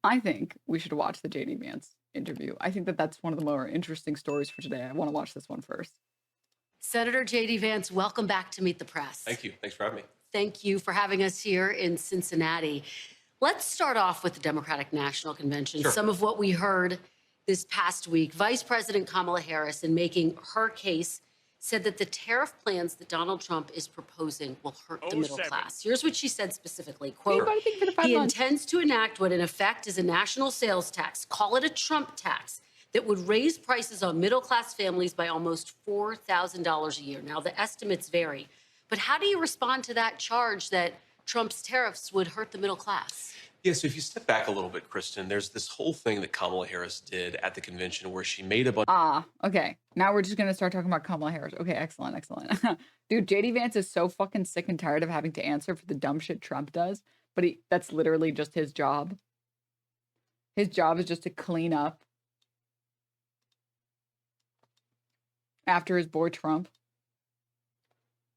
I think we should watch the JD Vance interview. I think that that's one of the more interesting stories for today. I want to watch this one first. Senator JD Vance, welcome back to Meet the Press. Thank you. Thanks for having me. Thank you for having us here in Cincinnati. Let's start off with the Democratic National Convention. Sure. Some of what we heard this past week. Vice President Kamala Harris, in making her case, said that the tariff plans that Donald Trump is proposing will hurt the middle class. Here's what she said specifically, quote, he intends to enact what in effect is a national sales tax, call it a Trump tax, that would raise prices on middle-class families by almost $4,000 a year. Now, the estimates vary, but how do you respond to that charge that Trump's tariffs would hurt the middle class? Yeah, so if you step back a little bit, Kristen, there's this whole thing that Kamala Harris did at the convention where she made a bunch. Okay. Now we're just going to start talking about Kamala Harris. Okay, excellent, excellent. Dude, JD Vance is so fucking sick and tired of having to answer for the dumb shit Trump does, but that's literally just his job. His job is just to clean up after his boy Trump.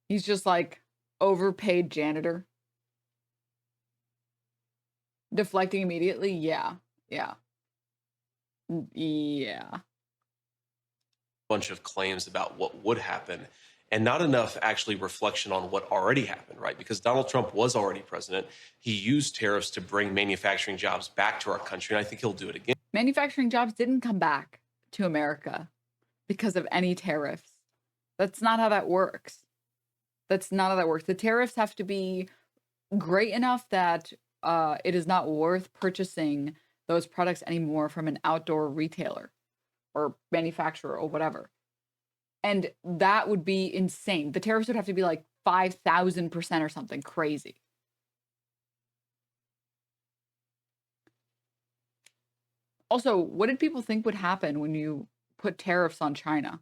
He's just like overpaid janitor. Deflecting immediately? Yeah. Bunch of claims about what would happen and not enough actually reflection on what already happened, right? Because Donald Trump was already president. He used tariffs to bring manufacturing jobs back to our country, and I think he'll do it again. Manufacturing jobs didn't come back to America because of any tariffs. That's not how that works. That's not how that works. The tariffs have to be great enough that it is not worth purchasing those products anymore from an outdoor retailer or manufacturer or whatever. And that would be insane. The tariffs would have to be like 5,000% or something crazy. Also, what did people think would happen when you put tariffs on China?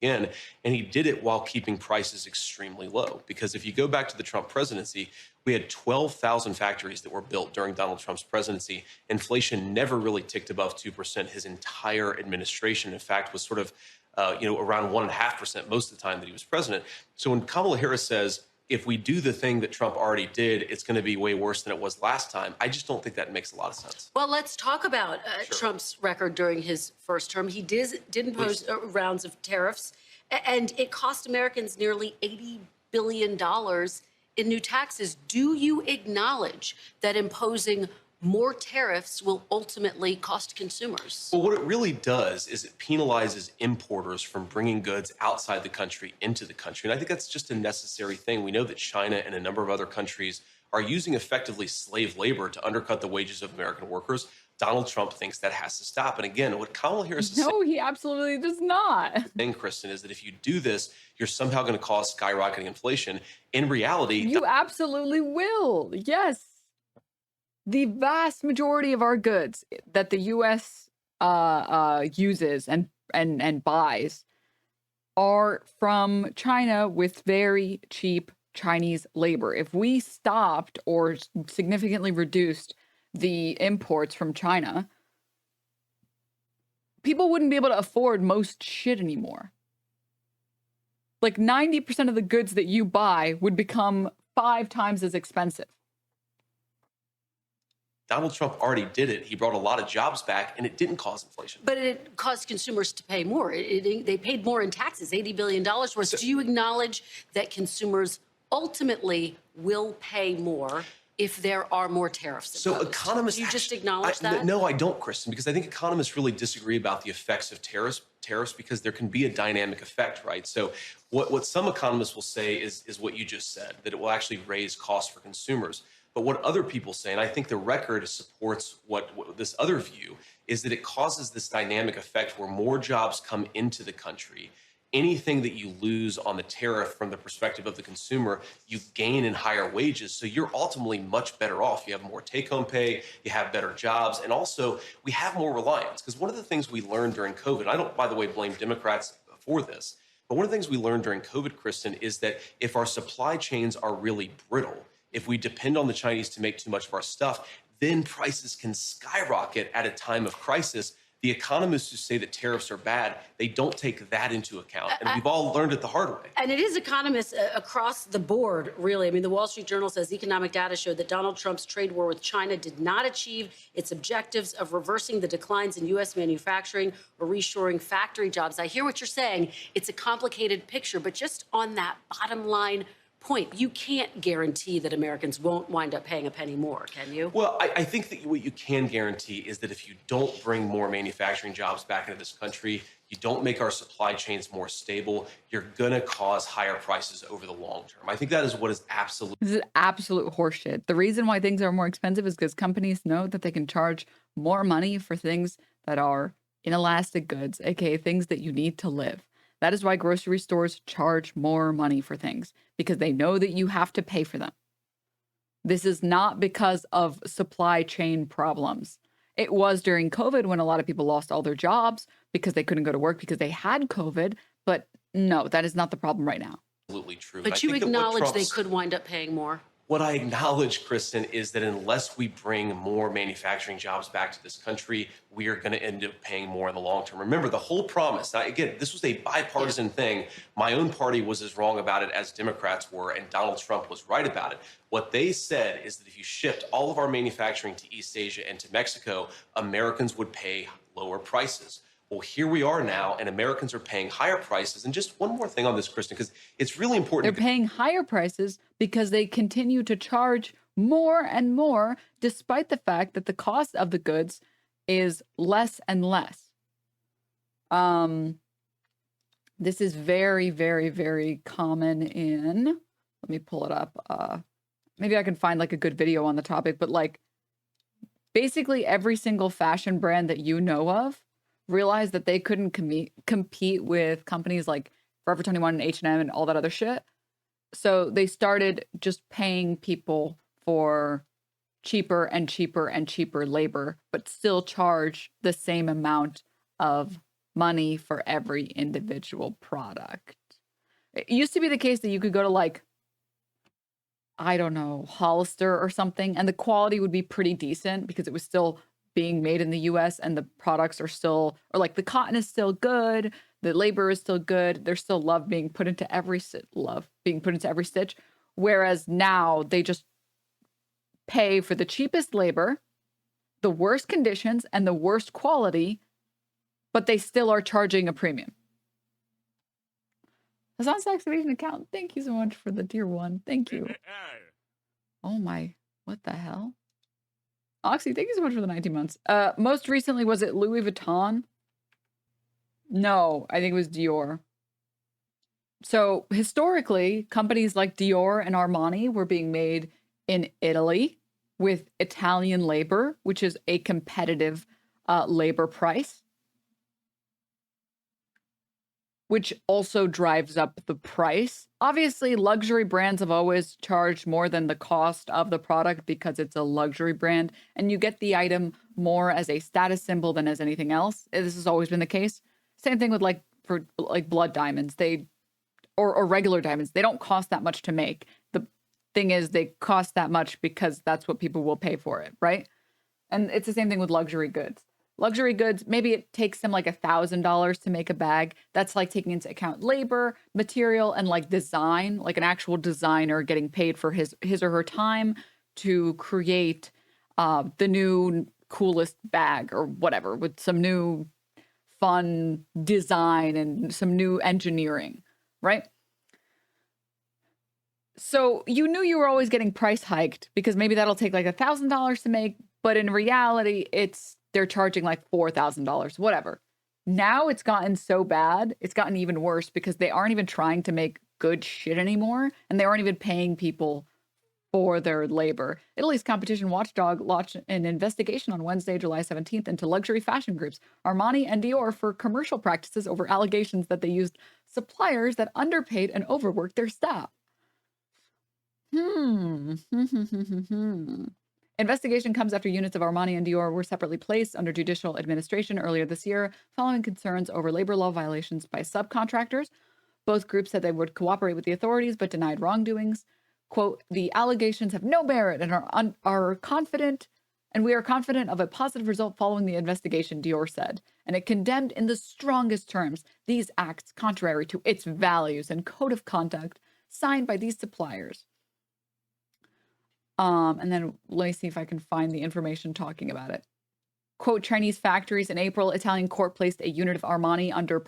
And he did it while keeping prices extremely low. Because if you go back to the Trump presidency, we had 12,000 factories that were built during Donald Trump's presidency. Inflation never really ticked above 2% his entire administration. In fact, was sort of around 1.5% most of the time that he was president. So when Kamala Harris says, if we do the thing that Trump already did, it's going to be way worse than it was last time, I just don't think that makes a lot of sense. Well, let's talk about Sure. Trump's record during his first term. He did impose rounds of tariffs, and it cost Americans nearly $80 billion in new taxes. Do you acknowledge that imposing more tariffs will ultimately cost consumers? Well, what it really does is it penalizes importers from bringing goods outside the country into the country. And I think that's just a necessary thing. We know that China and a number of other countries are using effectively slave labor to undercut the wages of American workers. Donald Trump thinks that has to stop. And again, what Kamala Harris is No, he absolutely does not. saying, Kristen, is that if you do this, you're somehow going to cause skyrocketing inflation. In reality, You absolutely will. Yes. The vast majority of our goods that the U.S. Uses and buys are from China with very cheap Chinese labor. If we stopped or significantly reduced the imports from China, people wouldn't be able to afford most shit anymore. Like 90% of the goods that you buy would become 5 times as expensive. Donald Trump already did it. He brought a lot of jobs back, and it didn't cause inflation. But it caused consumers to pay more. They paid more in taxes, $80 billion worth. Do you acknowledge that consumers ultimately will pay more if there are more tariffs imposed? So economists... Do you just acknowledge that? No, I don't, Kristen, because I think economists really disagree about the effects of tariffs because there can be a dynamic effect, right? So what some economists will say is what you just said, that it will actually raise costs for consumers. But what other people say, and I think the record supports what this other view, is that it causes this dynamic effect where more jobs come into the country. Anything that you lose on the tariff from the perspective of the consumer, you gain in higher wages. So you're ultimately much better off. You have more take-home pay, you have better jobs, and also we have more reliance. Because one of the things we learned during COVID, I don't, by the way, blame Democrats for this, but one of the things we learned during COVID, Kristen, is that if our supply chains are really brittle, if we depend on the Chinese to make too much of our stuff, then prices can skyrocket at a time of crisis. the economists who say that tariffs are bad, they don't take that into account. And we've all learned it the hard way. And it is economists across the board, really. I mean, the Wall Street Journal says economic data showed that Donald Trump's trade war with China did not achieve its objectives of reversing the declines in U.S. manufacturing or reshoring factory jobs. I hear what you're saying. It's a complicated picture, but just on that bottom line point, you can't guarantee that Americans won't wind up paying a penny more, can you? Well, I think that what you can guarantee is that if you don't bring more manufacturing jobs back into this country, you don't make our supply chains more stable, you're going to cause higher prices over the long term. I think that is what is absolute. This is absolute horseshit. The reason why things are more expensive is because companies know that they can charge more money for things that are inelastic goods, aka things that you need to live. That is why grocery stores charge more money for things, because they know that you have to pay for them. This is not because of supply chain problems. It was during COVID when a lot of people lost all their jobs because they couldn't go to work because they had COVID. But no, that is not the problem right now. Absolutely true. But you acknowledge they could wind up paying more. What I acknowledge, Kristen, is that unless we bring more manufacturing jobs back to this country, we are going to end up paying more in the long term. Remember, the whole promise, now, again, this was a bipartisan thing. My own party was as wrong about it as Democrats were, and Donald Trump was right about it. What they said is that if you shipped all of our manufacturing to East Asia and to Mexico, Americans would pay lower prices. Well, here we are now, and Americans are paying higher prices. And just one more thing on this, Kristen, because it's really important. They're paying higher prices because they continue to charge more and more, despite the fact that the cost of the goods is less and less. This is very, very, very common in, let me pull it up. Maybe I can find like a good video on the topic, but like basically every single fashion brand that you know of realized that they couldn't compete with companies like Forever 21 and H&M and all that other shit. So they started just paying people for cheaper and cheaper and cheaper labor, but still charge the same amount of money for every individual product. It used to be the case that you could go to like, I don't know, Hollister or something, and the quality would be pretty decent because it was still being made in the US and the products are still, or like the cotton is still good, the labor is still good, there's still love being put into every stitch. Whereas now they just pay for the cheapest labor, the worst conditions, and the worst quality, but they still are charging a premium. Hassan's activation account, thank you so much for the tier 1. Thank you. Oh my, what the hell? Oxy, thank you so much for the 19 months. Most recently, was it Louis Vuitton? No, I think it was Dior. So historically, companies like Dior and Armani were being made in Italy with Italian labor, which is a competitive labor price, which also drives up the price. Obviously, luxury brands have always charged more than the cost of the product because it's a luxury brand, and you get the item more as a status symbol than as anything else. This has always been the case. Same thing with for blood diamonds. Or regular diamonds. They don't cost that much to make. The thing is, they cost that much because that's what people will pay for it, right? And it's the same thing with luxury goods. Luxury goods, maybe it takes them like $1,000 to make a bag. That's like taking into account labor, material, and like design, like an actual designer getting paid for his or her time to create the new coolest bag or whatever with some new fun design and some new engineering, right? So you knew you were always getting price hiked because maybe that'll take like $1,000 to make, but in reality, they're charging like $4,000, whatever. Now it's gotten so bad, it's gotten even worse because they aren't even trying to make good shit anymore, and they aren't even paying people for their labor. Italy's competition watchdog launched an investigation on Wednesday, July 17th, into luxury fashion groups Armani and Dior for commercial practices over allegations that they used suppliers that underpaid and overworked their staff. Investigation comes after units of Armani and Dior were separately placed under judicial administration earlier this year, following concerns over labor law violations by subcontractors. Both groups said they would cooperate with the authorities, but denied wrongdoings. Quote, the allegations have no merit and are confident And we are confident of a positive result following the investigation, Dior said. And it condemned in the strongest terms these acts contrary to its values and code of conduct signed by these suppliers. And then let me see if I can find the information talking about it. Quote, Chinese factories. In April, Italian court placed a unit of Armani under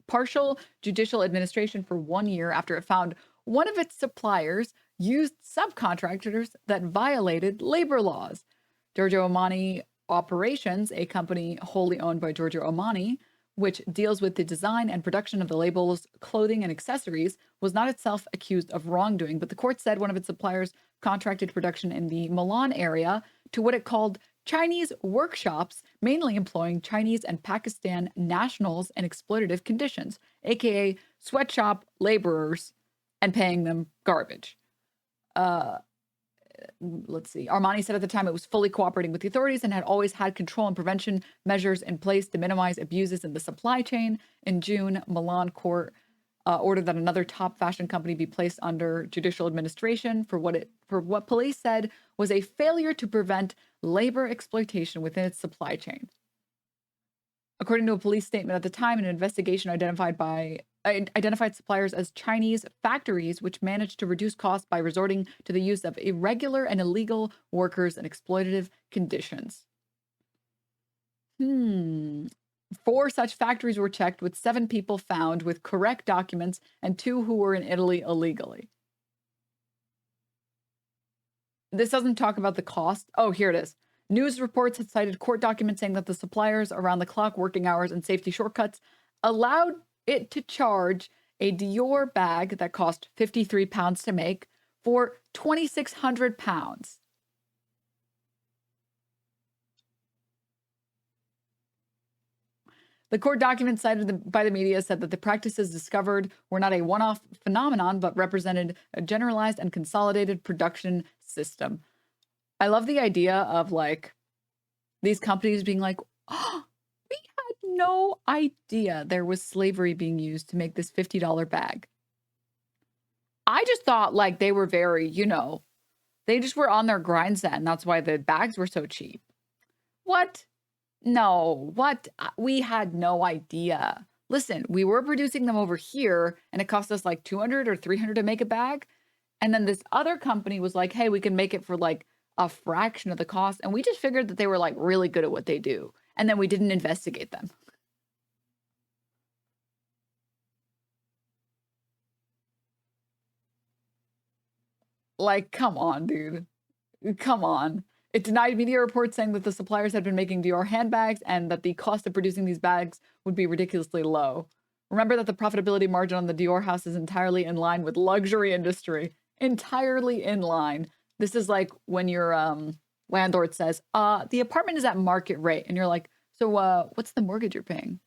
partial judicial administration for 1 year after it found one of its suppliers used subcontractors that violated labor laws. Giorgio Armani Operations, a company wholly owned by Giorgio Armani, which deals with the design and production of the labels, clothing, and accessories, was not itself accused of wrongdoing, but the court said one of its suppliers contracted production in the Milan area to what it called Chinese workshops, mainly employing Chinese and Pakistan nationals in exploitative conditions, aka sweatshop laborers, and paying them garbage. Let's see. Armani said at the time it was fully cooperating with the authorities and had always had control and prevention measures in place to minimize abuses in the supply chain. In June, Milan court ordered that another top fashion company be placed under judicial administration for what police said was a failure to prevent labor exploitation within its supply chain. According to a police statement at the time, an investigation identified suppliers as Chinese factories, which managed to reduce costs by resorting to the use of irregular and illegal workers in exploitative conditions. 4 such factories were checked, with 7 people found with correct documents and 2 who were in Italy illegally. This doesn't talk about the cost. Oh, here it is. News reports had cited court documents saying that the suppliers around the clock working hours and safety shortcuts allowed it to charge a Dior bag that cost £53 to make for £2,600. The court documents cited by the media said that the practices discovered were not a one-off phenomenon, but represented a generalized and consolidated production system. I love the idea of like these companies being like, oh, we had no idea there was slavery being used to make this $50 bag. I just thought like they were very, they just were on their grind set, and that's why the bags were so cheap. What? No, what? We had no idea. Listen, we were producing them over here and it cost us like $200 or $300 to make a bag. And then this other company was like, hey, we can make it for like a fraction of the cost. And we just figured that they were like really good at what they do. And then we didn't investigate them. Like, come on, dude. Come on. It denied media reports saying that the suppliers had been making Dior handbags and that the cost of producing these bags would be ridiculously low. Remember that the profitability margin on the Dior house is entirely in line with luxury industry. Entirely in line. This is like when your landlord says, the apartment is at market rate. And you're like, so what's the mortgage you're paying?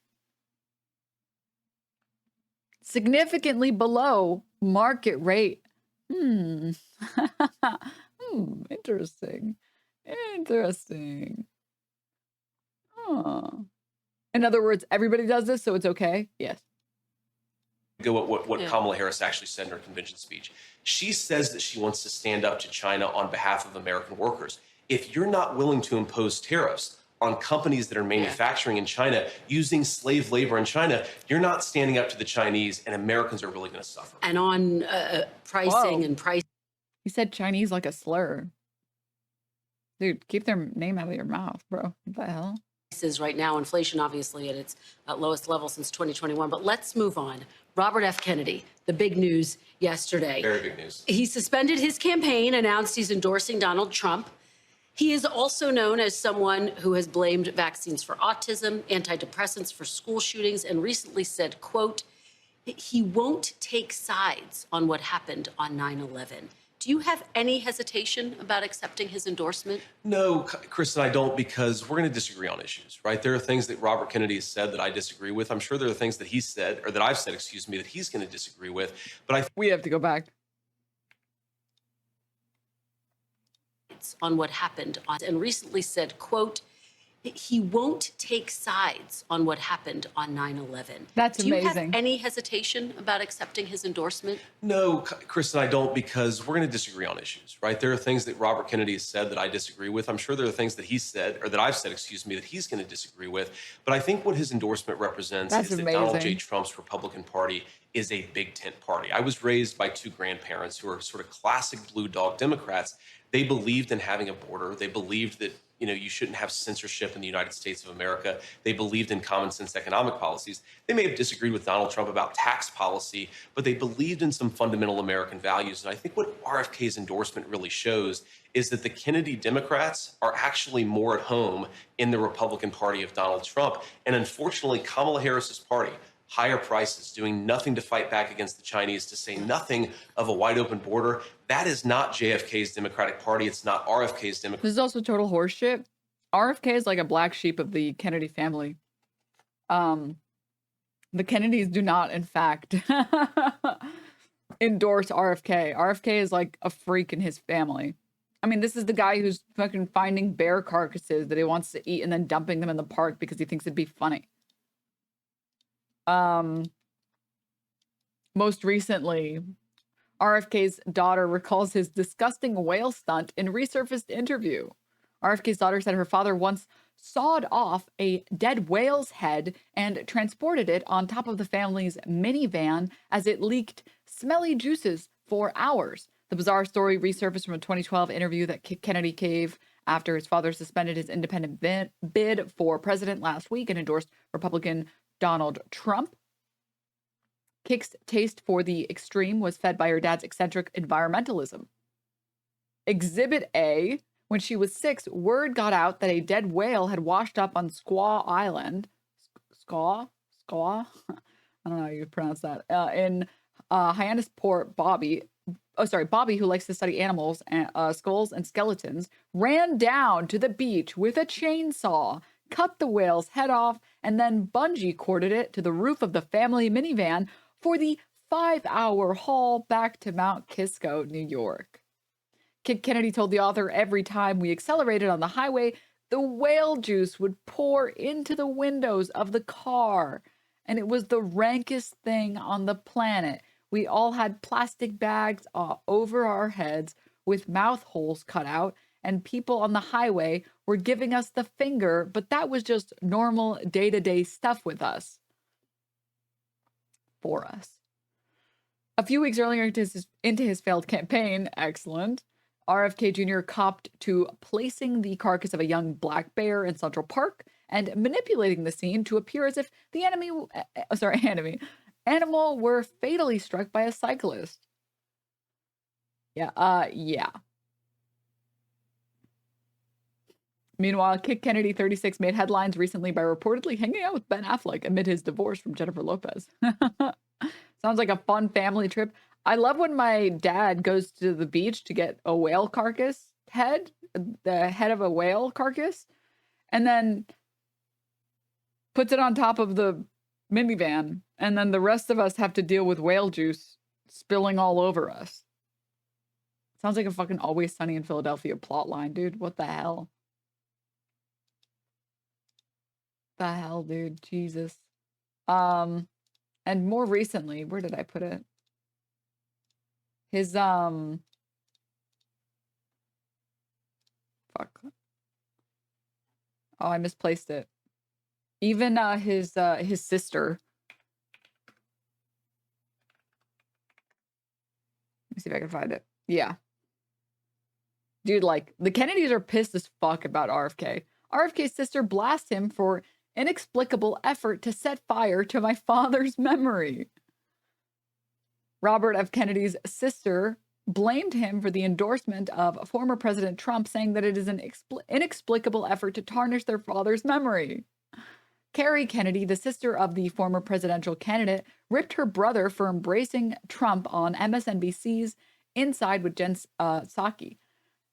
Significantly below market rate. Interesting. Interesting. In other words, everybody does this, so it's okay? Yes. Go what Kamala Harris actually said in her convention speech. She says that she wants to stand up to China on behalf of American workers. If you're not willing to impose tariffs on companies that are manufacturing in China, using slave labor in China, you're not standing up to the Chinese, and Americans are really going to suffer. And on pricing and price. You said Chinese like a slur. Dude, keep their name out of your mouth, bro. What the hell? Right now, inflation obviously at its lowest level since 2021. But let's move on. Robert F. Kennedy, the big news yesterday. Very big news. He suspended his campaign, announced he's endorsing Donald Trump. He is also known as someone who has blamed vaccines for autism, antidepressants for school shootings, and recently said, quote, he won't take sides on what happened on 9/11. Do you have any hesitation about accepting his endorsement? No, Kristen, I don't, because we're going to disagree on issues, right? There are things that Robert Kennedy has said that I disagree with. I'm sure there are things that he said, or that I've said, excuse me, that he's going to disagree with. But we have to go back on what happened and recently said, quote, he won't take sides on what happened on 9/11. That's Do you have amazing. any hesitation about accepting his endorsement? No, Kristen, I don't, because we're going to disagree on issues, right? There are things that Robert Kennedy has said that I disagree with. I'm sure there are things that he said, or that I've said, excuse me, that he's going to disagree with. But I think what his endorsement represents That's is that Donald J. amazing. Trump's Republican Party is a big tent party. I was raised by two grandparents who are sort of classic blue dog Democrats. They believed in having a border. They believed that you shouldn't have censorship in the United States of America. They believed in common sense economic policies. They may have disagreed with Donald Trump about tax policy, but they believed in some fundamental American values. And I think what RFK's endorsement really shows is that the Kennedy Democrats are actually more at home in the Republican Party of Donald Trump. And unfortunately, Kamala Harris's party, higher prices, doing nothing to fight back against the Chinese, to say nothing of a wide open border. That is not JFK's Democratic Party. It's not RFK's Democratic. This is also total horseshit. RFK is like a black sheep of the Kennedy family. The Kennedys do not, in fact, endorse RFK. RFK is like a freak in his family. I mean, this is the guy who's fucking finding bear carcasses that he wants to eat and then dumping them in the park because he thinks it'd be funny. Most recently, RFK's daughter recalls his disgusting whale stunt in resurfaced interview. RFK's daughter said her father once sawed off a dead whale's head and transported it on top of the family's minivan as it leaked smelly juices for hours. The bizarre story resurfaced from a 2012 interview that Kennedy gave after his father suspended his independent bid for president last week and endorsed Republican Donald Trump. Kick's taste for the extreme was fed by her dad's eccentric environmentalism. Exhibit A, when she was 6, word got out that a dead whale had washed up on Squaw Island. Squaw? I don't know how you pronounce that. In Hyannisport, Bobby, who likes to study animals, and skulls and skeletons, ran down to the beach with a chainsaw, cut the whale's head off, and then bungee corded it to the roof of the family minivan for the 5-hour haul back to Mount Kisco, New York. Kid Kennedy told the author every time we accelerated on the highway, the whale juice would pour into the windows of the car, and it was the rankest thing on the planet. We all had plastic bags over our heads with mouth holes cut out, and people on the highway were giving us the finger, but that was just normal day-to-day stuff with us. For us. A few weeks earlier into his failed campaign, excellent, RFK Jr. copped to placing the carcass of a young black bear in Central Park and manipulating the scene to appear as if the animal were fatally struck by a cyclist. Yeah. Meanwhile, Kid Kennedy, 36, made headlines recently by reportedly hanging out with Ben Affleck amid his divorce from Jennifer Lopez. Sounds like a fun family trip. I love when my dad goes to the beach to get a whale carcass head, the head of a whale carcass, and then puts it on top of the minivan, and then the rest of us have to deal with whale juice spilling all over us. Sounds like a fucking Always Sunny in Philadelphia plot line, dude. What the hell? The hell, dude? Jesus. And more recently, where did I put it? His fuck. Oh, I misplaced it. Even his sister. Let me see if I can find it. Yeah. Dude, like, the Kennedys are pissed as fuck about RFK. RFK's sister blasts him for inexplicable effort to set fire to my father's memory. Robert F. Kennedy's sister blamed him for the endorsement of former President Trump, saying that it is an inexplicable effort to tarnish their father's memory. Carrie Kennedy, the sister of the former presidential candidate, ripped her brother for embracing Trump on MSNBC's Inside with Jen Psaki.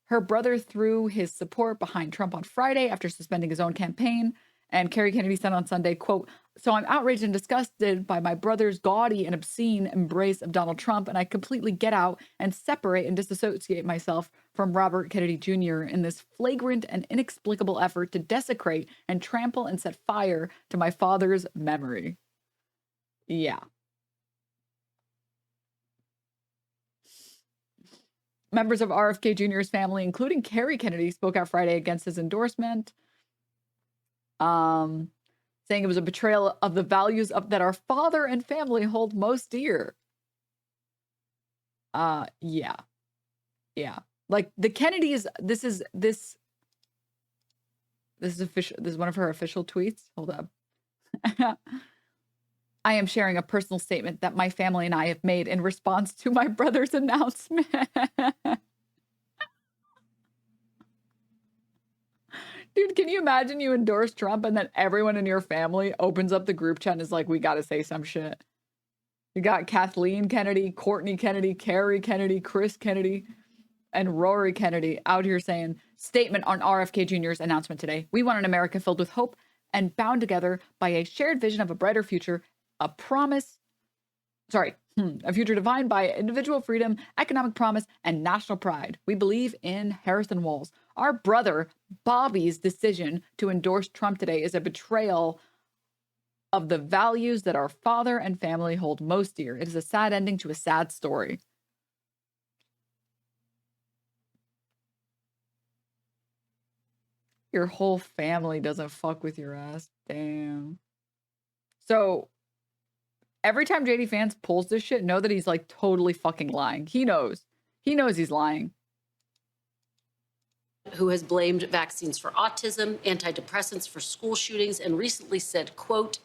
Her brother threw his support behind Trump on Friday after suspending his own campaign. And Carrie Kennedy said on Sunday, quote, "So I'm outraged and disgusted by my brother's gaudy and obscene embrace of Donald Trump, and I completely get out and separate and disassociate myself from Robert Kennedy Jr. in this flagrant and inexplicable effort to desecrate and trample and set fire to my father's memory. Yeah. Members of RFK Jr.'s family, including Kerry Kennedy, spoke out Friday against his endorsement, saying it was a betrayal of the values that our father and family hold most dear. Yeah. Like the Kennedys, this is official. This is one of her official tweets. Hold up. I am sharing a personal statement that my family and I have made in response to my brother's announcement. Dude, can you imagine you endorse Trump and then everyone in your family opens up the group chat and is like, we got to say some shit. You got Kathleen Kennedy, Courtney Kennedy, Kerry Kennedy, Chris Kennedy, and Rory Kennedy out here saying, statement on RFK Jr.'s announcement today. We want an America filled with hope and bound together by a shared vision of a brighter future, a future defined by individual freedom, economic promise, and national pride. We believe in Harrison Walls. Our brother Bobby's decision to endorse Trump today is a betrayal of the values that our father and family hold most dear. It is a sad ending to a sad story. Your whole family doesn't fuck with your ass. Damn. So every time JD Vance pulls this shit, know that he's like totally fucking lying. He knows he's lying. Who has blamed vaccines for autism, antidepressants for school shootings, and recently said, quote,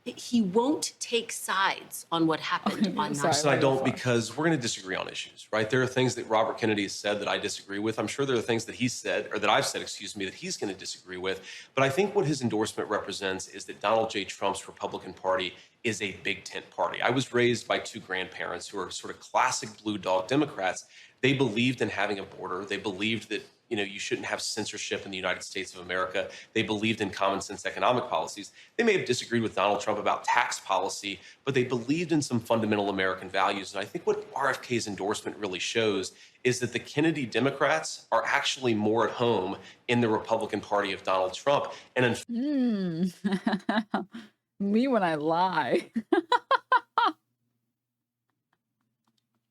he won't take sides on what happened on 9/11. So I don't, because we're going to disagree on issues, right? There are things that Robert Kennedy has said that I disagree with. I'm sure there are things that he said, or that I've said, that he's going to disagree with. But I think what his endorsement represents is that Donald J. Trump's Republican Party is a big tent party. I was raised by two grandparents who are sort of classic blue dog Democrats. They believed in having a border. They believed that you shouldn't have censorship in the United States of America. They believed in common sense economic policies. They may have disagreed with Donald Trump about tax policy, but they believed in some fundamental American values. And I think what RFK's endorsement really shows is that the Kennedy Democrats are actually more at home in the Republican Party of Donald Trump. And me when I lie.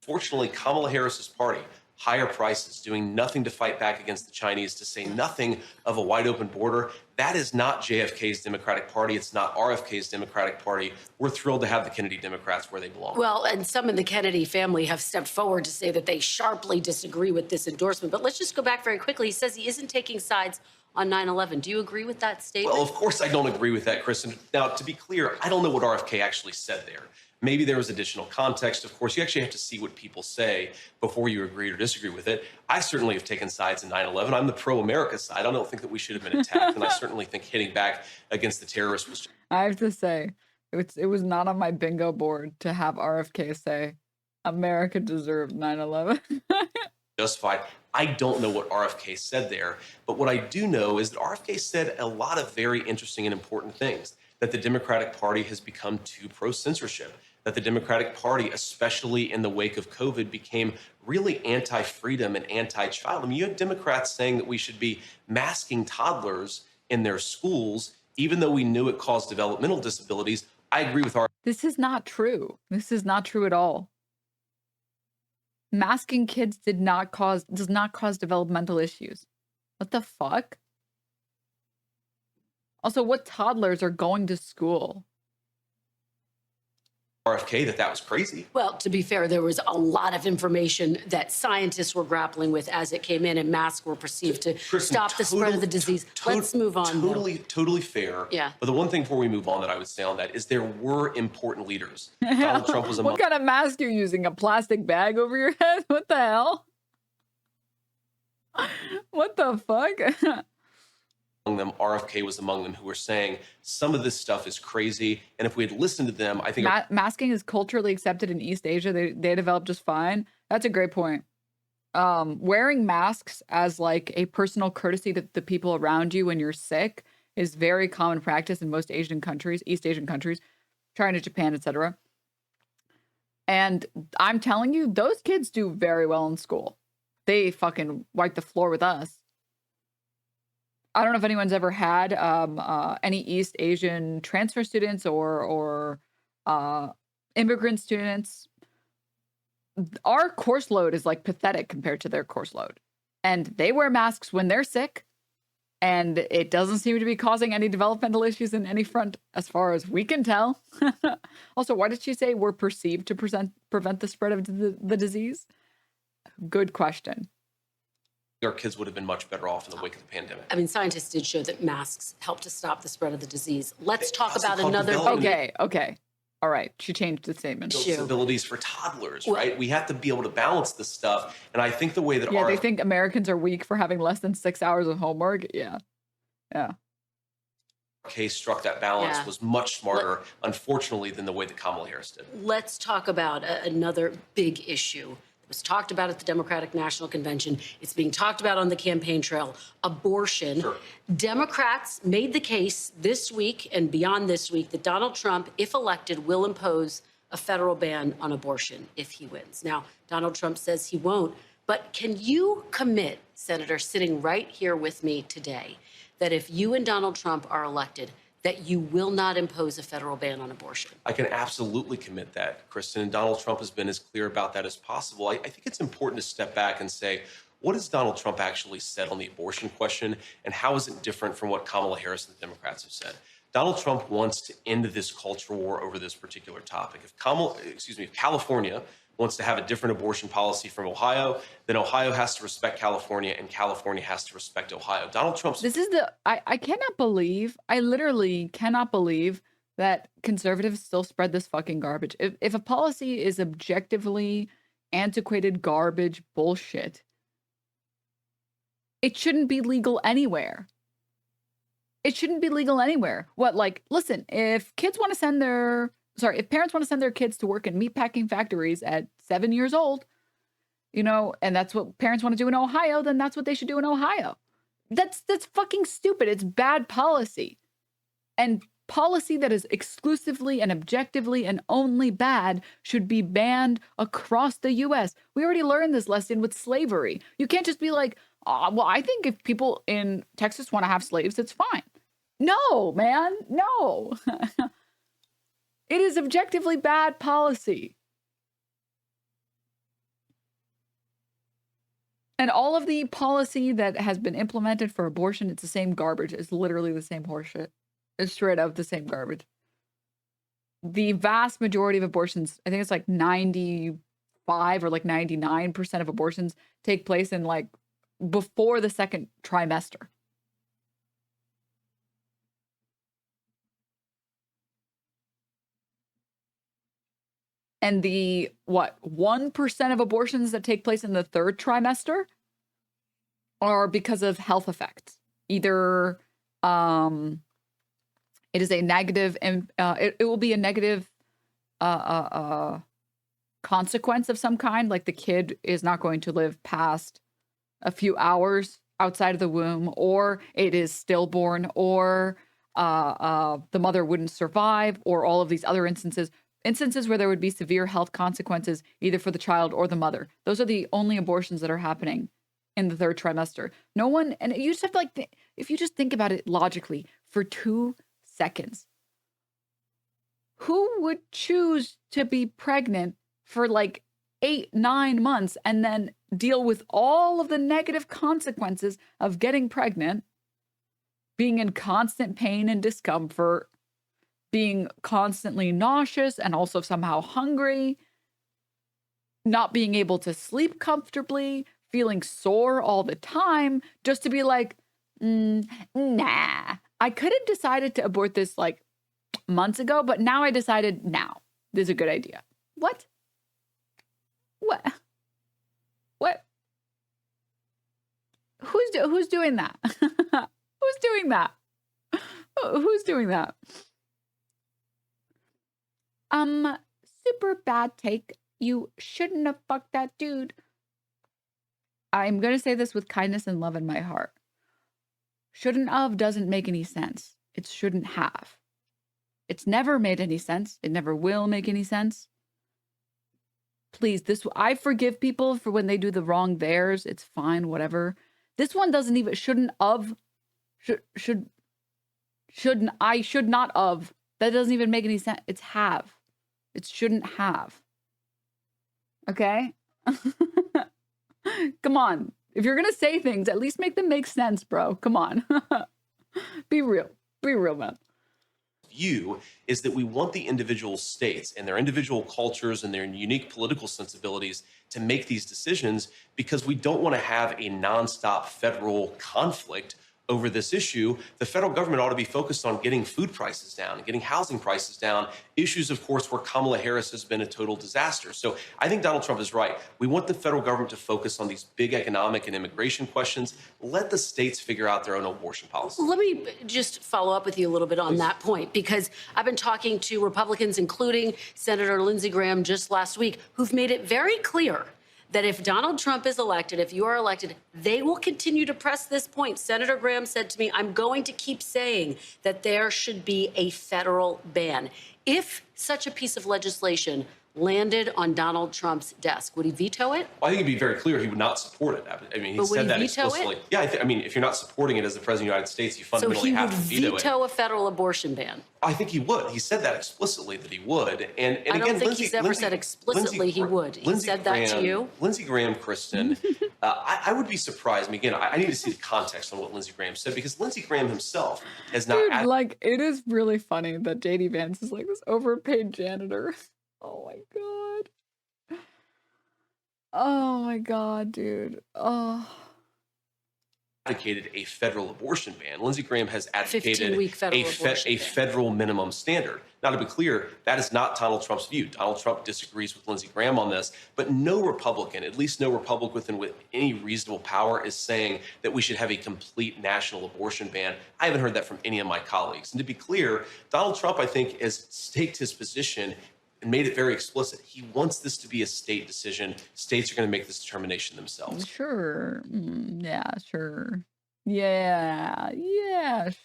Fortunately, Kamala Harris's party, higher prices, doing nothing to fight back against the Chinese, to say nothing of a wide open border. That is not JFK's Democratic Party. It's not RFK's Democratic Party. We're thrilled to have the Kennedy Democrats where they belong. Well, and some in the Kennedy family have stepped forward to say that they sharply disagree with this endorsement. But let's just go back very quickly. He says he isn't taking sides on 9/11. Do you agree with that statement? Well, of course I don't agree with that, Kristen. Now, to be clear, I don't know what RFK actually said there. Maybe there was additional context. Of course, you actually have to see what people say before you agree or disagree with it. I certainly have taken sides in 9/11. I'm the pro-America side. I don't think that we should have been attacked. And I certainly think hitting back against the terrorists was... I have to say, it was not on my bingo board to have RFK say, America deserved 9/11. justified. I don't know what RFK said there, but what I do know is that RFK said a lot of very interesting and important things, that the Democratic Party has become too pro-censorship, that the Democratic Party, especially in the wake of COVID, became really anti-freedom and anti-child. I mean, you had Democrats saying that we should be masking toddlers in their schools, even though we knew it caused developmental disabilities. I agree with This is not true. This is not true at all. Masking kids does not cause developmental issues. What the fuck? Also, what toddlers are going to school? RFK that was crazy. Well, to be fair, there was a lot of information that scientists were grappling with as it came in, and masks were perceived to stop the spread of the disease. Let's move on. Totally fair. Yeah. But the one thing before we move on that I would say on that is there were important leaders. Donald Trump was among... What kind of mask are you using? A plastic bag over your head? What the hell? What the fuck? Among them, RFK was among them, who were saying some of this stuff is crazy. And if we had listened to them, I think... masking is culturally accepted in East Asia. They developed just fine. That's a great point. Wearing masks as like a personal courtesy to the people around you when you're sick is very common practice in most Asian countries, East Asian countries, China, Japan, etc. And I'm telling you, those kids do very well in school. they fucking wiped the floor with us. I don't know if anyone's ever had any East Asian transfer students or immigrant students. Our course load is like pathetic compared to their course load. And they wear masks when they're sick. And it doesn't seem to be causing any developmental issues in any front, as far as we can tell. Also, why did she say we're perceived to prevent the spread of the disease? Good question. Our kids would have been much better off in the wake of the pandemic. I mean, scientists did show that masks help to stop the spread of the disease. Let's talk also about called another. development. Okay. All right. She changed the statement. Disabilities for toddlers, right? We have to be able to balance this stuff. And I think the way that they think Americans are weak for having less than 6 hours of homework. Yeah. Case struck that balance was much smarter, unfortunately, than the way that Kamala Harris did. Let's talk about another big issue. It was talked about at the Democratic National Convention. It's being talked about on the campaign trail. Abortion. Sure. Democrats made the case this week and beyond this week that Donald Trump, if elected, will impose a federal ban on abortion if he wins. Now, Donald Trump says he won't, but can you commit, Senator, sitting right here with me today, that if you and Donald Trump are elected, that you will not impose a federal ban on abortion? I can absolutely commit that, Kristen. And Donald Trump has been as clear about that as possible. I think it's important to step back and say, what has Donald Trump actually said on the abortion question, and how is it different from what Kamala Harris and the Democrats have said? Donald Trump wants to end this culture war over this particular topic. If California wants to have a different abortion policy from Ohio, then Ohio has to respect California and California has to respect Ohio. Donald Trump's... I cannot believe, I literally cannot believe that conservatives still spread this fucking garbage. If a policy is objectively antiquated garbage bullshit, it shouldn't be legal anywhere. It shouldn't be legal anywhere. What, like, listen, if parents want to send their kids to work in meatpacking factories at 7 years old, and that's what parents want to do in Ohio, then that's what they should do in Ohio. That's fucking stupid. It's bad policy. And policy that is exclusively and objectively and only bad should be banned across the U.S. We already learned this lesson with slavery. You can't just be like, well, I think if people in Texas want to have slaves, it's fine. No, man, no. It is objectively bad policy. And all of the policy that has been implemented for abortion, it's the same garbage. It's literally the same horseshit. It's straight up the same garbage. The vast majority of abortions, I think it's like 95 or like 99% of abortions take place in like before the second trimester. And the, 1% of abortions that take place in the third trimester are because of health effects. Either it is a negative, it will be a negative consequence of some kind, like the kid is not going to live past a few hours outside of the womb, or it is stillborn, or the mother wouldn't survive, or all of these other instances where there would be severe health consequences either for the child or the mother. Those are the only abortions that are happening in the third trimester. No one, and you just have to like, if you just think about it logically for 2 seconds, who would choose to be pregnant for like 8-9 months and then deal with all of the negative consequences of getting pregnant, being in constant pain and discomfort, being constantly nauseous and also somehow hungry, not being able to sleep comfortably, feeling sore all the time, just to be like, nah. I could have decided to abort this like months ago, but now I decided now this is a good idea. What? Who's doing that? Who's doing that? Who's doing that? Super bad take. You shouldn't have fucked that dude. I'm going to say this with kindness and love in my heart. Shouldn't have doesn't make any sense. It shouldn't have. It's never made any sense. It never will make any sense. Please, I forgive people for when they do the wrong theirs. It's fine, whatever. This one doesn't even should not of. That doesn't even make any sense. It's have. It shouldn't have. Okay? Come on. If you're gonna say things, at least make them make sense, bro. Come on. Be real. Be real, man. View is that we want the individual states and their individual cultures and their unique political sensibilities to make these decisions, because we don't want to have a nonstop federal conflict over this issue. The federal government ought to be focused on getting food prices down and getting housing prices down, issues, of course, where Kamala Harris has been a total disaster. So I think Donald Trump is right. We want the federal government to focus on these big economic and immigration questions. Let the states figure out their own abortion policy. Let me just follow up with you a little bit on that point, because I've been talking to Republicans, including Senator Lindsey Graham just last week, who've made it very clear that if Donald Trump is elected, if you are elected, they will continue to press this point. Senator Graham said to me, I'm going to keep saying that there should be a federal ban. If such a piece of legislation landed on Donald Trump's desk, would he veto it? Well, I think it'd be very clear he would not support it. I mean, he said that explicitly. Yeah, I mean, if you're not supporting it as the president of the United States, you fundamentally have to veto it. So he would veto a federal abortion ban? I think he would. He said that explicitly, that he would. And I don't think he's ever said explicitly he would. He said that to you? Lindsey Graham, Kristen, I would be surprised. I mean, again, I need to see the context on what Lindsey Graham said, because Lindsey Graham himself has not... Dude, like, it is really funny that JD Vance is like this overpaid janitor. Oh my God. Oh my God, dude. Oh. Advocated a federal abortion ban. Lindsey Graham has advocated 15-week federal a federal minimum standard. Now, to be clear, that is not Donald Trump's view. Donald Trump disagrees with Lindsey Graham on this, but no Republican, at least no Republican with any reasonable power, is saying that we should have a complete national abortion ban. I haven't heard that from any of my colleagues. And to be clear, Donald Trump, I think, has staked his position and made it very explicit. He wants this to be a state decision. States are going to make this determination themselves. Sure. Yeah, sure. Yeah,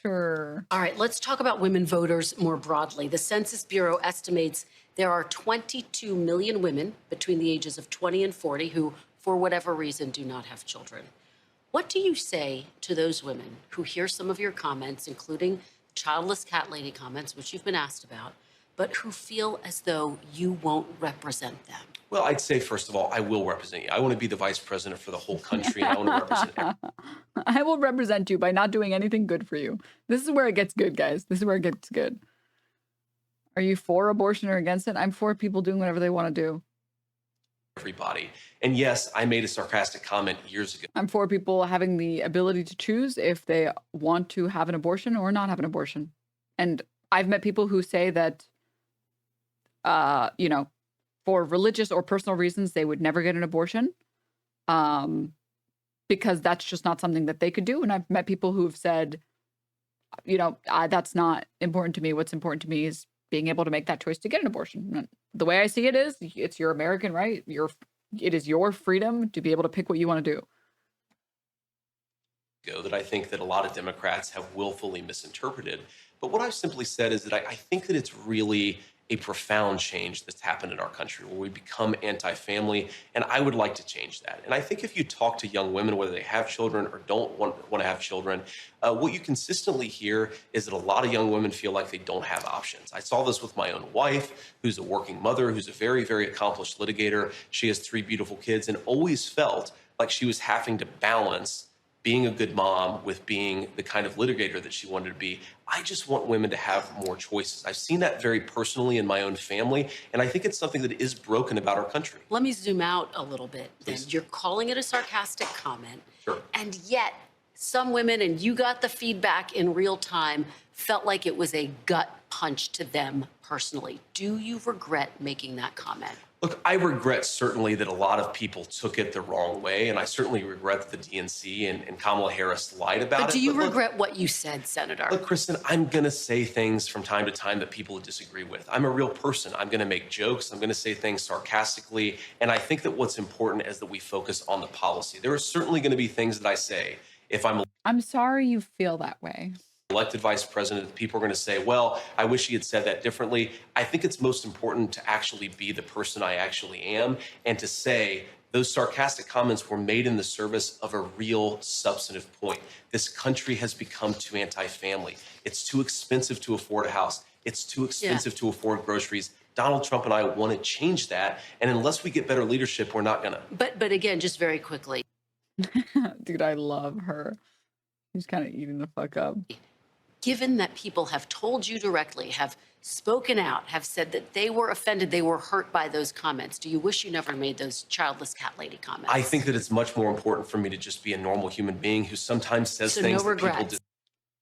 sure. All right, let's talk about women voters more broadly. The Census Bureau estimates there are 22 million women between the ages of 20 and 40 who, for whatever reason, do not have children. What do you say to those women who hear some of your comments, including childless cat lady comments, which you've been asked about, but who feel as though you won't represent them? Well, I'd say, first of all, I will represent you. I want to be the vice president for the whole country, and I want to represent everyone. I will represent you by not doing anything good for you. This is where it gets good, guys. This is where it gets good. Are you for abortion or against it? I'm for people doing whatever they want to do. Everybody. And yes, I made a sarcastic comment years ago. I'm for people having the ability to choose if they want to have an abortion or not have an abortion. And I've met people who say that for religious or personal reasons, they would never get an abortion because that's just not something that they could do. And I've met people who have said, that's not important to me. What's important to me is being able to make that choice to get an abortion. And the way I see it is, it's your American right. It is your freedom to be able to pick what you want to do. That I think that a lot of Democrats have willfully misinterpreted. But what I've simply said is that I think that it's really a profound change that's happened in our country where we become anti-family, and I would like to change that. And I think if you talk to young women, whether they have children or don't want to have children, what you consistently hear is that a lot of young women feel like they don't have options. I saw this with my own wife, who's a working mother, who's a very, very accomplished litigator. She has 3 beautiful kids and always felt like she was having to balance being a good mom with being the kind of litigator that she wanted to be. I just want women to have more choices. I've seen that very personally in my own family, and I think it's something that is broken about our country. Let me zoom out a little bit. Please. You're calling it a sarcastic comment, Sure. And yet some women, and you got the feedback in real time, felt like it was a gut punch to them personally. Do you regret making that comment? Look, I regret certainly that a lot of people took it the wrong way, and I certainly regret that the DNC and Kamala Harris lied about it. But do you regret what you said, Senator? Look, Kristen, I'm going to say things from time to time that people disagree with. I'm a real person. I'm going to make jokes. I'm going to say things sarcastically, and I think that what's important is that we focus on the policy. There are certainly going to be things that I say if I'm sorry you feel that way. elected vice president, people are going to say, well, I wish he had said that differently. I think it's most important to actually be the person I actually am and to say those sarcastic comments were made in the service of a real substantive point. This country has become too anti-family. It's too expensive to afford a house. It's too expensive to afford groceries. Donald Trump and I want to change that. And unless we get better leadership, we're not going to. But again, just very quickly. Dude, I love her. She's kind of eating the fuck up. Given that people have told you directly, have spoken out, have said that they were offended, they were hurt by those comments, do you wish you never made those childless cat lady comments? I think that it's much more important for me to just be a normal human being who sometimes says things that people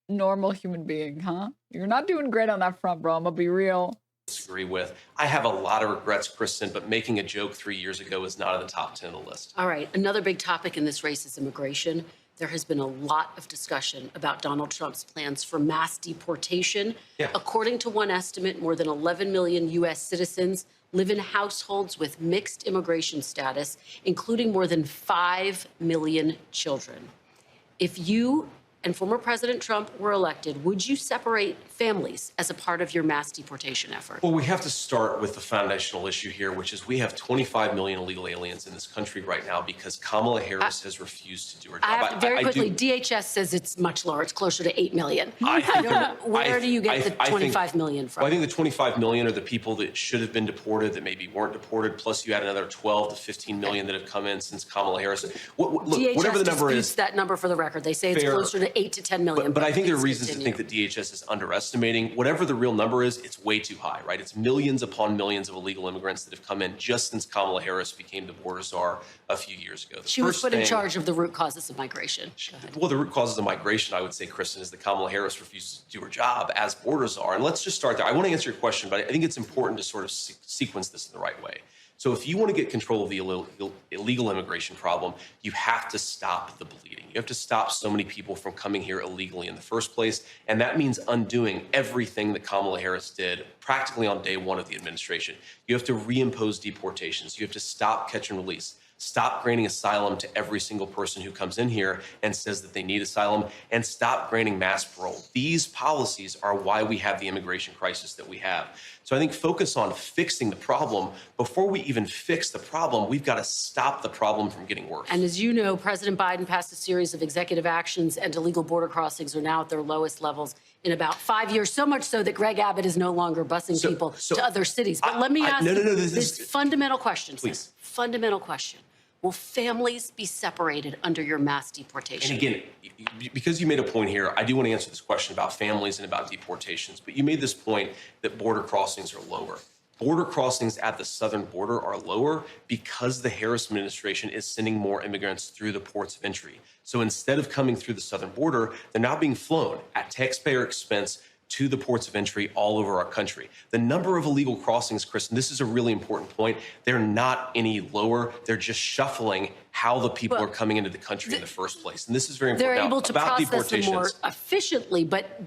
normal human being, huh? You're not doing great on that front, bro. I'm gonna be real. Disagree with. I have a lot of regrets, Kristen, but making a joke 3 years ago is not in the top 10 of the list. All right. Another big topic in this race is immigration. There has been a lot of discussion about Donald Trump's plans for mass deportation. Yeah. According to one estimate, more than 11 million U.S. citizens live in households with mixed immigration status, including more than 5 million children. If you and former President Trump were elected, would you separate families as a part of your mass deportation effort? Well, we have to start with the foundational issue here, which is we have 25 million illegal aliens in this country right now because Kamala Harris has refused to do her job. Very quickly, DHS says it's much lower. It's closer to 8 million. Where do you get the 25 million from? Well, I think the 25 million are the people that should have been deported that maybe weren't deported, plus you had another 12 to 15 million that have come in since Kamala Harris. Look, DHS whatever the number disputes is, that number for the record. They say it's closer to 8 to 10 million. But I think there are reasons to think that DHS is underestimating. Whatever the real number is, it's way too high, right? It's millions upon millions of illegal immigrants that have come in just since Kamala Harris became the border czar a few years ago. She was put in charge of the root causes of migration. Well, the root causes of migration, I would say, Kristen, is that Kamala Harris refuses to do her job as border czar. And let's just start there. I want to answer your question, but I think it's important to sort of sequence this in the right way. So if you want to get control of the illegal immigration problem, you have to stop the bleeding. You have to stop so many people from coming here illegally in the first place. And that means undoing everything that Kamala Harris did practically on day one of the administration. You have to reimpose deportations. You have to stop catch and release. Stop granting asylum to every single person who comes in here and says that they need asylum, and stop granting mass parole. These policies are why we have the immigration crisis that we have. So I think focus on fixing the problem. Before we even fix the problem, we've got to stop the problem from getting worse. And as you know, President Biden passed a series of executive actions, and illegal border crossings are now at their lowest levels in about 5 years, so much so that Greg Abbott is no longer busing people to other cities. But let me ask this fundamental question, please. Fundamental question. Will families be separated under your mass deportation? And again, because you made a point here, I do want to answer this question about families and about deportations, but you made this point that border crossings are lower. Border crossings at the southern border are lower because the Harris administration is sending more immigrants through the ports of entry. So instead of coming through the southern border, they're now being flown at taxpayer expense to the ports of entry all over our country. The number of illegal crossings, Kristen, this is a really important point. They're not any lower. They're just shuffling how the people are coming into the country in the first place. And this is very important. They're able to process them more efficiently, but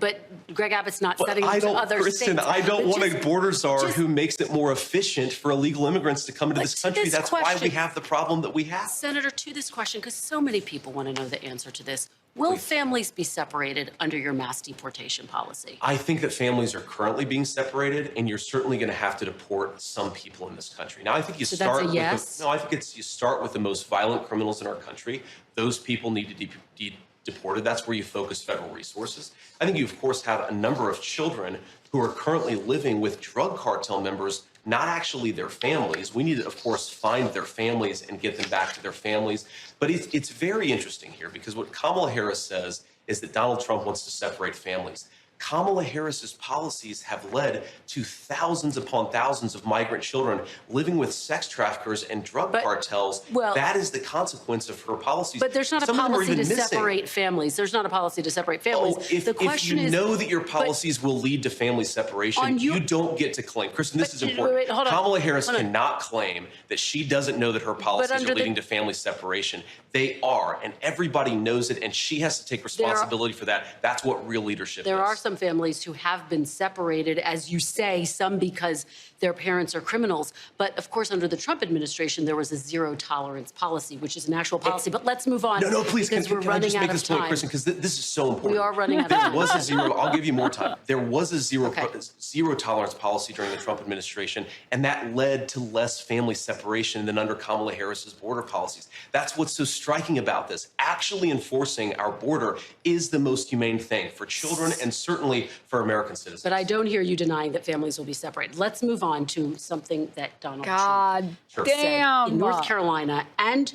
Greg Abbott's not setting them to other states. I don't want a border czar who makes it more efficient for illegal immigrants to come into this country. That's why we have the problem that we have. Senator, to this question, because so many people want to know the answer to this. Will families be separated under your mass deportation policy? I think that families are currently being separated, and you're certainly going to have to deport some people in this country. Now, I think you start with you start with the most violent criminals in our country. Those people need to be deported. That's where you focus federal resources. I think you, of course, have a number of children who are currently living with drug cartel members, not actually their families. We need to, of course, find their families and get them back to their families. But it's very interesting here because what Kamala Harris says is that Donald Trump wants to separate families. Kamala Harris's policies have led to thousands upon thousands of migrant children living with sex traffickers and drug cartels. Well, that is the consequence of her policies. But there's not a policy to separate families. There's not a policy to separate families. The question is, know that your policies will lead to family separation, you don't get to claim. Kristen, this is important. Kamala Harris cannot claim that she doesn't know that her policies are leading to family separation. They are, and everybody knows it, and she has to take responsibility for that. That's what real leadership is. There are some some families who have been separated, as you say, some because their parents are criminals. But of course, under the Trump administration, there was a zero tolerance policy, which is an actual policy. But let's move on. No, please. Because we're Can I running just out make of this point, time. Kristen, because this is so important. We are running out of time. There was a zero, I'll give you more time. There was a zero tolerance policy during the Trump administration, and that led to less family separation than under Kamala Harris's border policies. That's what's so striking about this. Actually enforcing our border is the most humane thing for children and certainly for American citizens. But I don't hear you denying that families will be separated. Let's move on to something that Donald Trump God damn. said in North Carolina and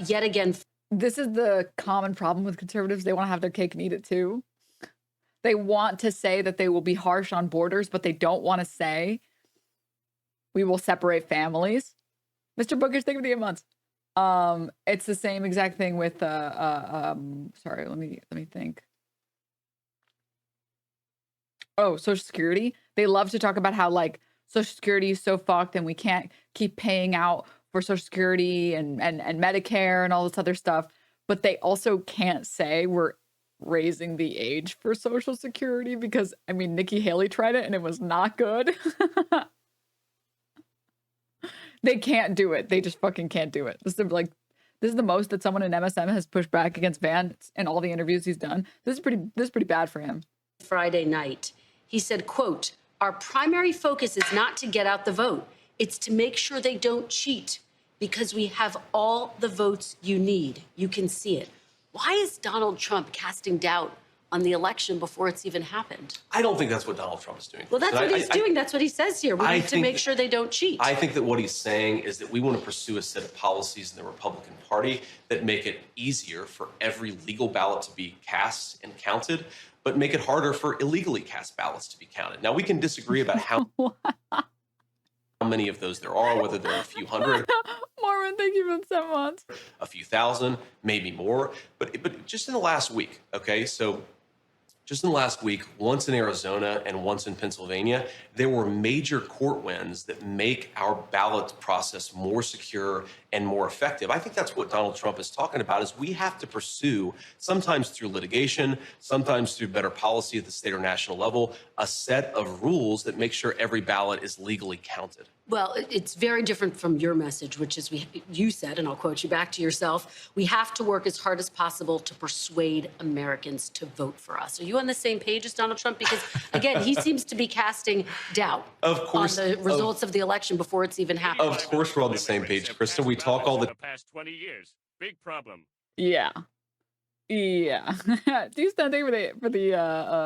yet again. This is the common problem with conservatives. They want to have their cake and eat it too. They want to say that they will be harsh on borders, but they don't want to say we will separate families. Mr. Booker's thinking of the 8 months. It's the same exact thing with sorry, let me think. Oh, Social Security. They love to talk about how like Social Security is so fucked and we can't keep paying out for Social Security and Medicare and all this other stuff. But they also can't say we're raising the age for Social Security because, I mean, Nikki Haley tried it and it was not good. They can't do it. They just fucking can't do it. This is the most that someone in MSM has pushed back against Vance in all the interviews he's done. This is pretty bad for him. Friday night, he said, quote, "Our primary focus is not to get out the vote. It's to make sure they don't cheat because we have all the votes you need. You can see it." Why is Donald Trump casting doubt on the election before it's even happened? I don't think that's what Donald Trump is doing. Well, that's what he's doing. That's what he says here. We need to make sure they don't cheat. I think that what he's saying is that we want to pursue a set of policies in the Republican Party that make it easier for every legal ballot to be cast and counted, but make it harder for illegally cast ballots to be counted. Now, we can disagree about how many of those there are, whether there are a few hundred. Marvin, thank you for so much. A few thousand, maybe more. But just in the last week, okay, so just in the last week, once in Arizona and once in Pennsylvania, there were major court wins that make our ballot process more secure and more effective. I think that's what Donald Trump is talking about, is we have to pursue, sometimes through litigation, sometimes through better policy at the state or national level, a set of rules that make sure every ballot is legally counted. Well, it's very different from your message, which is you said, and I'll quote you back to yourself, we have to work as hard as possible to persuade Americans to vote for us. Are you on the same page as Donald Trump? Because, again, he seems to be casting doubt on the results of the election before it's even happened. Of course, we're on the same page, Kristen. We talk all the past 20 years. Big problem. Yeah. Yeah. Do you stand there for the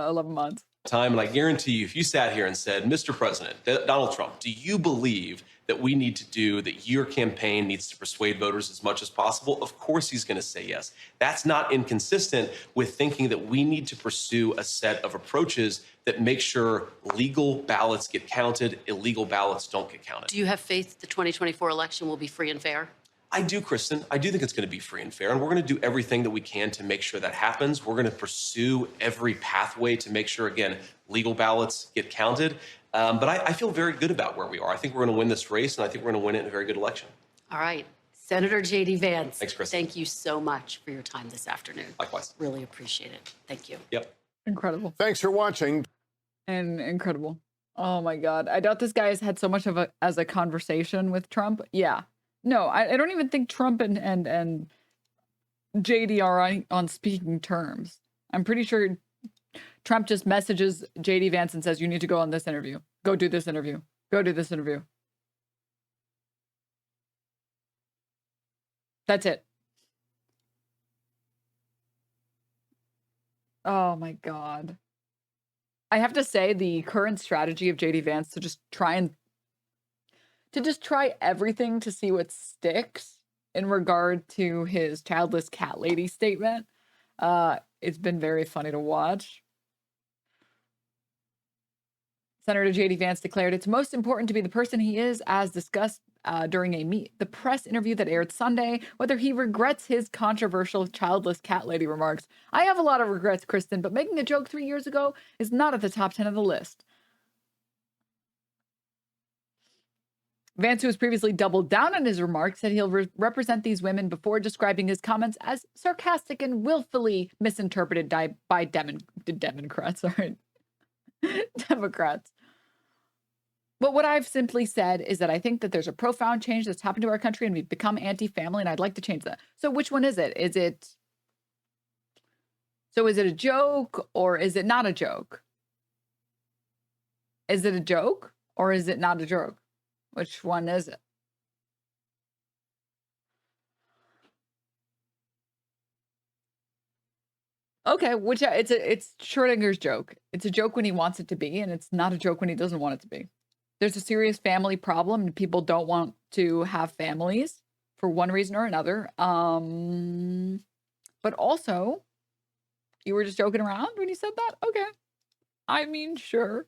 11 months? time. And I guarantee you, if you sat here and said, Mr. President, Donald Trump, do you believe that we need to do, that your campaign needs to persuade voters as much as possible? Of course he's going to say yes. That's not inconsistent with thinking that we need to pursue a set of approaches that make sure legal ballots get counted, illegal ballots don't get counted. Do you have faith the 2024 election will be free and fair? I do, Kristen. I do think it's going to be free and fair, and we're going to do everything that we can to make sure that happens. We're going to pursue every pathway to make sure, again, legal ballots get counted. But I feel very good about where we are. I think we're going to win this race, and I think we're going to win it in a very good election. All right. Senator JD Vance. Thanks, Kristen. Thank you so much for your time this afternoon. Likewise. Really appreciate it. Thank you. Yep. Incredible. Thanks for watching. And incredible. Oh my God. I doubt this guy has had so much of a conversation with Trump. Yeah. No, I don't even think Trump and JD are on speaking terms. I'm pretty sure Trump just messages JD Vance and says, you need to go on this interview. Go do this interview. Go do this interview. That's it. Oh my God. I have to say the current strategy of JD Vance to just try everything to see what sticks in regard to his childless cat lady statement. It's been very funny to watch. Senator JD Vance declared it's most important to be the person he is, as discussed during a Meet the Press interview that aired Sunday, whether he regrets his controversial childless cat lady remarks. I have a lot of regrets, Kristen, but making a joke 3 years ago is not at the top 10 of the list. Vance, who has previously doubled down on his remarks, said he'll represent these women before describing his comments as sarcastic and willfully misinterpreted by Democrats. Sorry. Democrats. But what I've simply said is that I think that there's a profound change that's happened to our country and we've become anti-family, and I'd like to change that. So which one is it? Is it a joke or is it not a joke? Is it a joke or is it not a joke? Which one is it? Okay, it's Schrodinger's joke. It's a joke when he wants it to be, and it's not a joke when he doesn't want it to be. There's a serious family problem, and people don't want to have families for one reason or another. But also, you were just joking around when you said that? Okay. I mean, sure.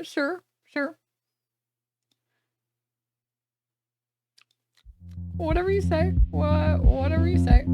Sure. Whatever you say. Whatever you say.